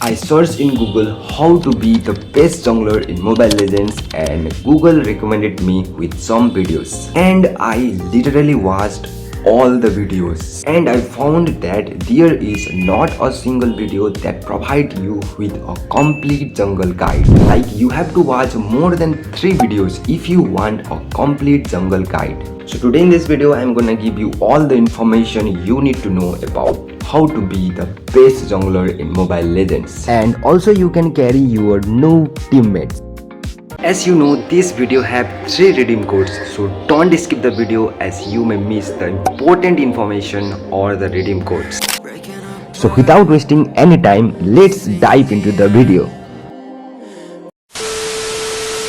I searched in Google how to be the best jungler in Mobile Legends and Google recommended me with some videos. And I literally watched all the videos and I found that there is not a single video that provides you with a complete jungle guide. Like you have to watch more than 3 videos if you want a complete jungle guide. So today in this video I am gonna give you all the information you need to know about how to be the best jungler in Mobile Legends. And also you can carry your new teammates. As you know, this video have 3 redeem codes, so don't skip the video as you may miss the important information or the redeem codes. So without wasting any time, let's dive into the video.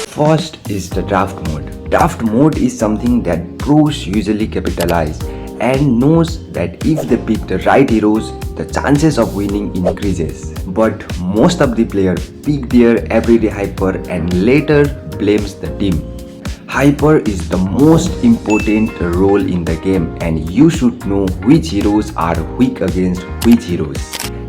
First is the draft mode. Draft mode is something that pros usually capitalize and knows that if they pick the right heroes, the chances of winning increases. But most of the players pick their everyday hyper and later blames the team. Hyper is the most important role in the game and you should know which heroes are weak against which heroes.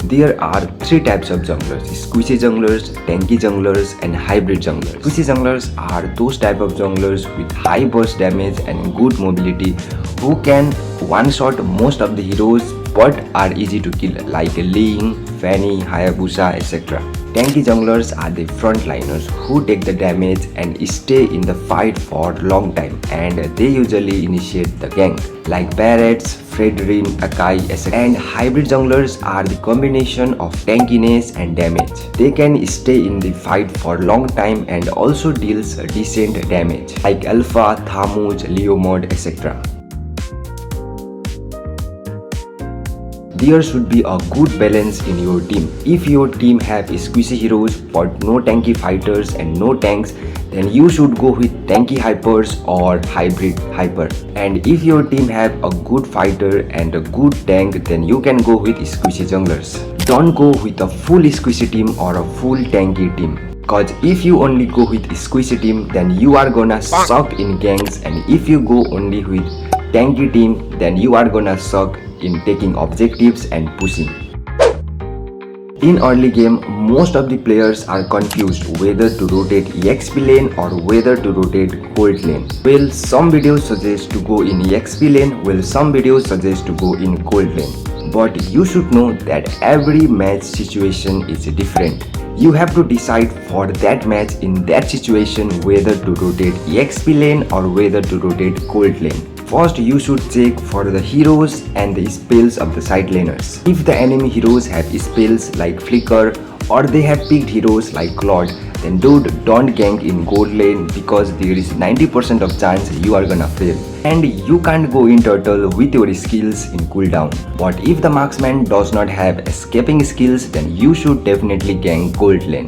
There are 3 types of junglers: squishy junglers, tanky junglers and hybrid junglers. Squishy junglers are those type of junglers with high burst damage and good mobility who can one-shot most of the heroes but are easy to kill like Ling, Fanny, Hayabusa, etc. Tanky junglers are the frontliners who take the damage and stay in the fight for a long time and they usually initiate the gank like Barretts, Fredrin, Akai, etc. And hybrid junglers are the combination of tankiness and damage. They can stay in the fight for a long time and also deals decent damage like Alpha, Thamuz, Leomord, etc. There should be a good balance in your team. If your team have squishy heroes but no tanky fighters and no tanks, then you should go with tanky hypers or hybrid hyper. And if your team have a good fighter and a good tank, then you can go with squishy junglers. Don't go with a full squishy team or a full tanky team. Cause if you only go with squishy team, then you are gonna suck in ganks, and if you go only with tanky team, then you are gonna suck in taking objectives and pushing. In early game, most of the players are confused whether to rotate EXP lane or whether to rotate gold lane. Well, some videos suggest to go in EXP lane, while some videos suggest to go in gold lane. But you should know that every match situation is different. You have to decide for that match in that situation whether to rotate EXP lane or whether to rotate gold lane. First, you should check for the heroes and the spells of the side laners. If the enemy heroes have spells like Flicker or they have picked heroes like Claude, then dude, don't gank in gold lane because there is 90% of chance you are gonna fail. And you can't go in turtle with your skills in cooldown. But if the marksman does not have escaping skills, then you should definitely gank gold lane.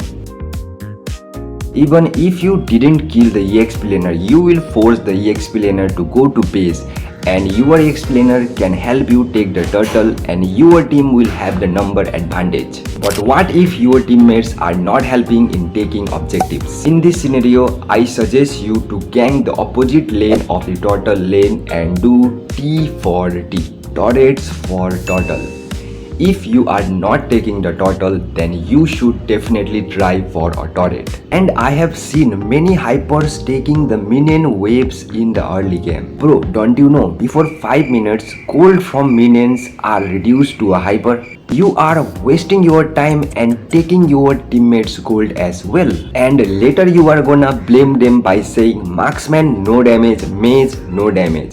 Even if you didn't kill the EXP laner, you will force the EXP laner to go to base and your EXP laner can help you take the turtle and your team will have the number advantage. But what if your teammates are not helping in taking objectives? In this scenario, I suggest you to gank the opposite lane of the turtle lane and do T for T, turrets for turtle. If you are not taking the turtle, then you should definitely try for a turret. And I have seen many hypers taking the minion waves in the early game. Bro, don't you know, before 5 minutes, gold from minions are reduced to a hyper? You are wasting your time and taking your teammates gold as well. And later you are gonna blame them by saying marksman no damage, mage no damage.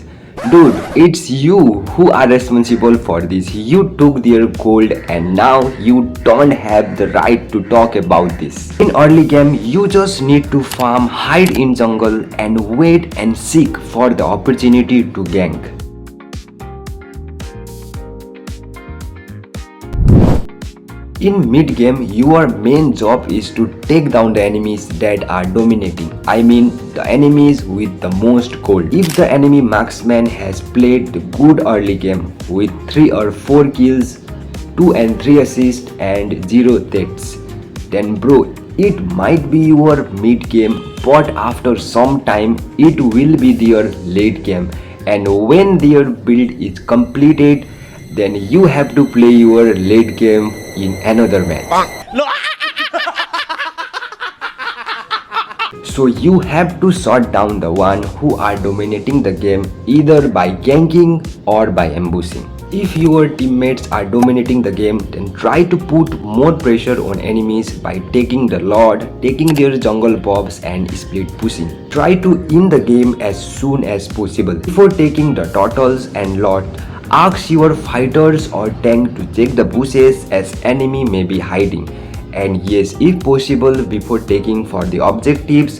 Dude, it's you who are responsible for this. You took their gold and now you don't have the right to talk about this. In early game, you just need to farm, hide in jungle and wait and seek for the opportunity to gank. In mid game, your main job is to take down the enemies that are dominating. I mean the enemies with the most gold. If the enemy marksman has played the good early game with 3 or 4 kills, 2 and 3 assists and 0 deaths, then bro, it might be your mid game, but after some time it will be their late game, and when their build is completed, then you have to play your late game in another match. So you have to shut down the one who are dominating the game either by ganking or by ambushing. If your teammates are dominating the game, then try to put more pressure on enemies by taking the Lord, taking their jungle buffs and split pushing. Try to end the game as soon as possible. Before taking the turtles and Lord, ask your fighters or tank to check the bushes as enemy may be hiding. And yes, if possible, before taking for the objectives,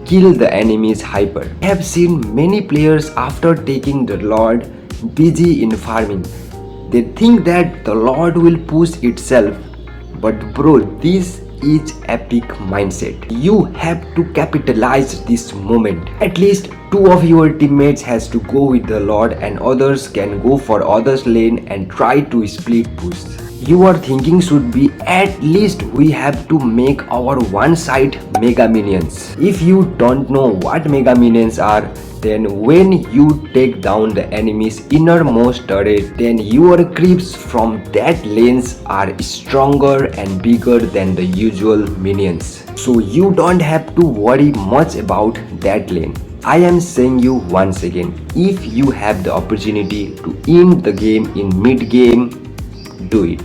kill the enemy's hyper. I have seen many players after taking the Lord busy in farming. They think that the Lord will push itself, but bro, this is epic mindset. You have to capitalize this moment. At least two of your teammates has to go with the Lord and others can go for others lane and try to split push. Your thinking should be at least we have to make our one side mega minions. If you don't know what mega minions are, then when you take down the enemy's innermost turret, then your creeps from that lanes are stronger and bigger than the usual minions. So you don't have to worry much about that lane. I am saying you once again, if you have the opportunity to end the game in mid-game, do it.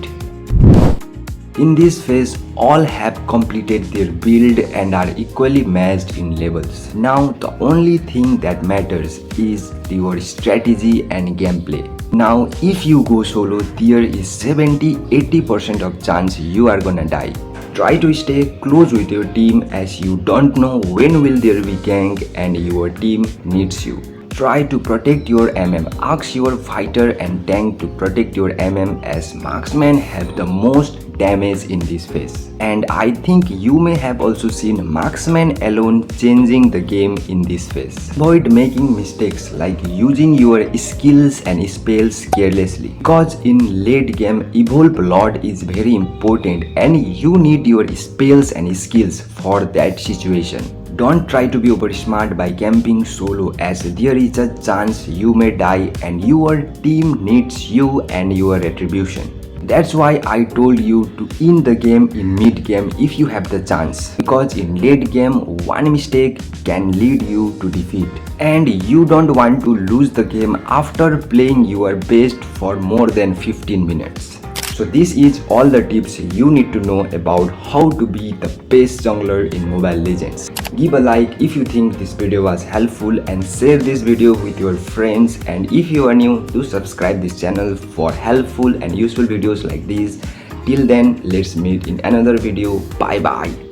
In this phase, all have completed their build and are equally matched in levels. Now the only thing that matters is your strategy and gameplay. Now if you go solo, there is 70-80% of chance you are gonna die. Try to stay close with your team as you don't know when will there be gank and your team needs you. Try to protect your MM. Ask your fighter and tank to protect your MM as marksmen have the most damage in this phase. And I think you may have also seen marksman alone changing the game in this phase. Avoid making mistakes like using your skills and spells carelessly, because in late game evolve Lord is very important and you need your spells and skills for that situation. Don't try to be over smart by camping solo as there is a chance you may die and your team needs you and your retribution. That's why I told you to end the game in mid game if you have the chance, because in late game one mistake can lead you to defeat and you don't want to lose the game after playing your best for more than 15 minutes. So this is all the tips you need to know about how to be the best jungler in Mobile Legends. Give a like if you think this video was helpful and share this video with your friends, and if you are new, do subscribe this channel for helpful and useful videos like these. Till then, let's meet in another video. Bye bye.